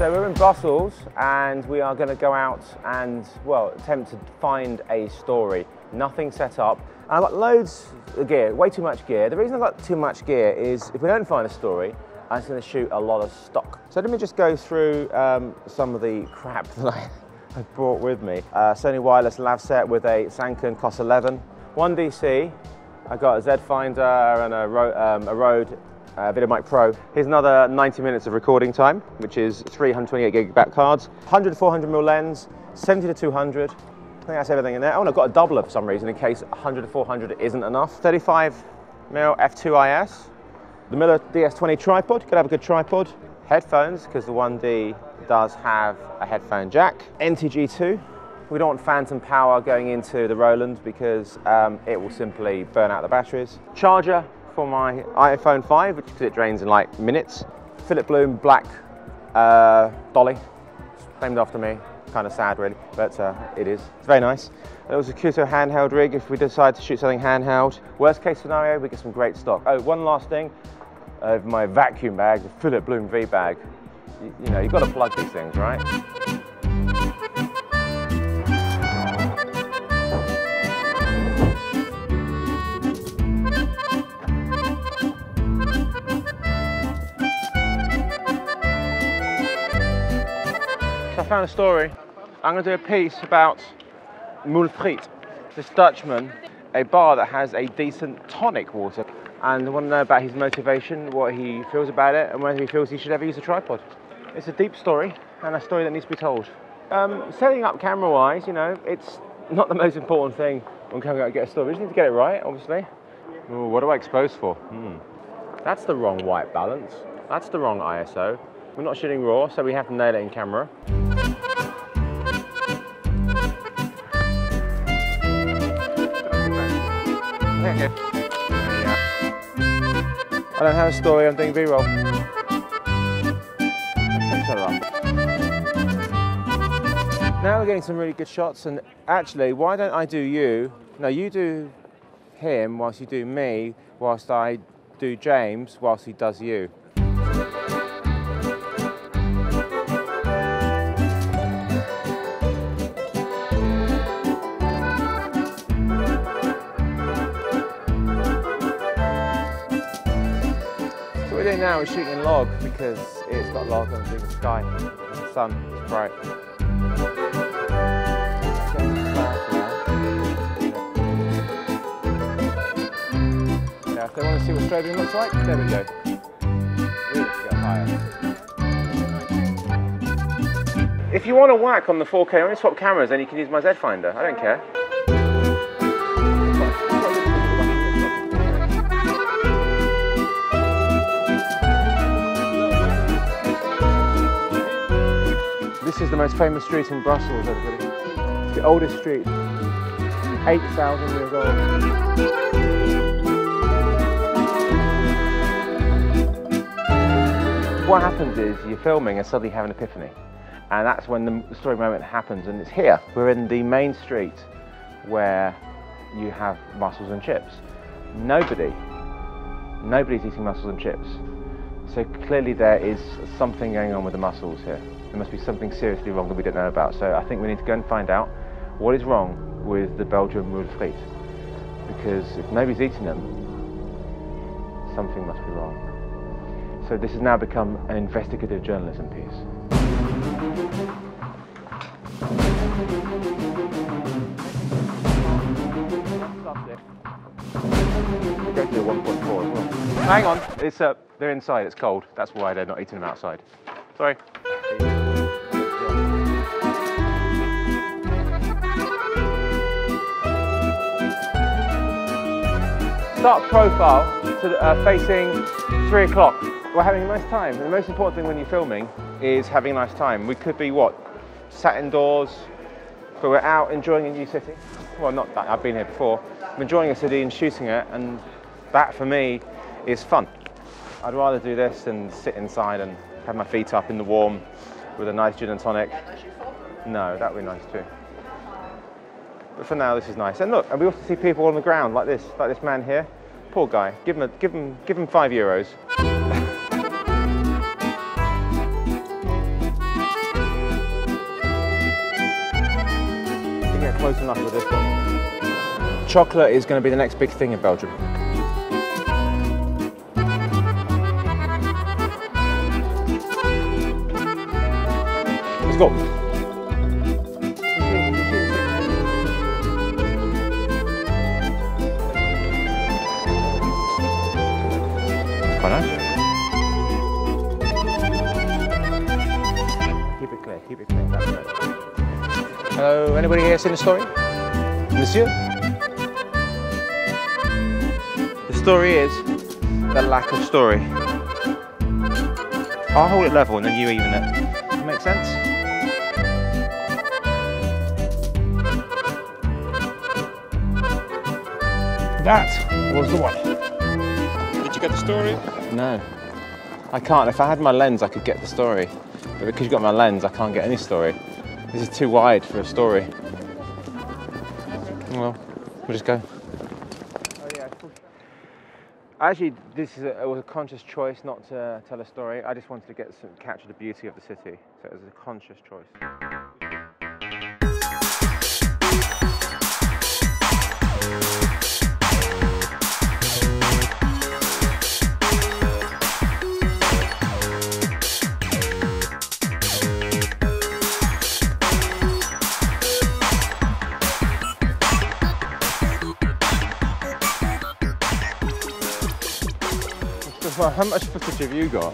So we're in Brussels and we are going to go out and, well, attempt to find a story. Nothing set up. And I've got loads of gear, way too much gear. The reason I've got too much gear is if we don't find a story, I'm just going to shoot a lot of stock. So let me just go through some of the crap that I brought with me. Sony wireless lav set with a Sanken COS 11. 1DC, I got a Z Finder and a Rode VideoMic Pro. Here's another 90 minutes of recording time, which is 328 gig back cards, 100 to 400mm lens, 70 to 200. I think that's everything in there. Oh, and I've got a doubler for some reason in case 100 to 400 isn't enough. 35mm f2.IS. The Miller DS20 tripod, could have a good tripod. Headphones, because the 1D does have a headphone jack. NTG2. We don't want phantom power going into the Roland because it will simply burn out the batteries. Charger for my iPhone 5, because it drains in like minutes. Philip Bloom black dolly, named after me. Kind of sad really, but it is. It's very nice. There was a Kuso handheld rig if we decide to shoot something handheld. Worst case scenario, we get some great stock. Oh, one last thing. My vacuum bag, the Philip Bloom V bag. You know, you've got to plug these things, right? I found a story. I'm going to do a piece about Moule Frites, this Dutchman, a bar that has a decent tonic water. And I want to know about his motivation, what he feels about it, and whether he feels he should ever use a tripod. It's a deep story, and a story that needs to be told. Setting up camera-wise, you know, it's not the most important thing when coming out to get a story. We just need to get it right, obviously. Ooh, what do I expose for? That's the wrong white balance. That's the wrong ISO. We're not shooting RAW, so we have to nail it in camera. Okay. I don't have a story, I'm doing B-roll. Now we're getting some really good shots, and actually, why don't I do you? No, you do him whilst you do me, whilst I do James, whilst he does you. What we're doing now is shooting log because it's got log on the sky. The sun is bright. Yeah, if they want to see what strobing looks like, there we go. Really go higher. If you want to whack on the 4K, only swap cameras, then you can use my Z Finder. I don't care. This is the most famous street in Brussels, everybody. It's the oldest street, 8,000 years old. What happens is you're filming and suddenly have an epiphany. And that's when the story moment happens, and it's here. We're in the main street where you have mussels and chips. Nobody's eating mussels and chips. So clearly there is something going on with the mussels here. There must be something seriously wrong that we don't know about. So I think we need to go and find out what is wrong with the Belgian Moule Frites. Because if nobody's eating them, something must be wrong. So this has now become an investigative journalism piece. We're going to do 1.4 as well. Hang on, they're inside, it's cold. That's why they're not eating them outside. Sorry. Start profile to facing 3 o'clock. We're having a nice time. And the most important thing when you're filming is having a nice time. We could be, what, sat indoors, but we're out enjoying a new city. Well, not that, I've been here before. I'm enjoying a city and shooting it, and that for me is fun. I'd rather do this than sit inside and have my feet up in the warm with a nice gin and tonic. No, that would be nice too. But for now, this is nice. And look, and we also see people on the ground like this man here. Poor guy. Give him €5. close enough with this one. Chocolate is going to be the next big thing in Belgium. Let's go. Quite nice. Keep it clear, keep it clear. That's it. Hello, anybody here seen the story? Monsieur? The story is the lack of story. I'll hold it level and then you even it. Make sense? That was the one. Did you get the story? No, I can't. If I had my lens, I could get the story. But because you've got my lens, I can't get any story. This is too wide for a story. Well, we'll just go. Oh yeah. Actually, it was a conscious choice not to tell a story. I just wanted to capture the beauty of the city. So it was a conscious choice. How much footage have you got?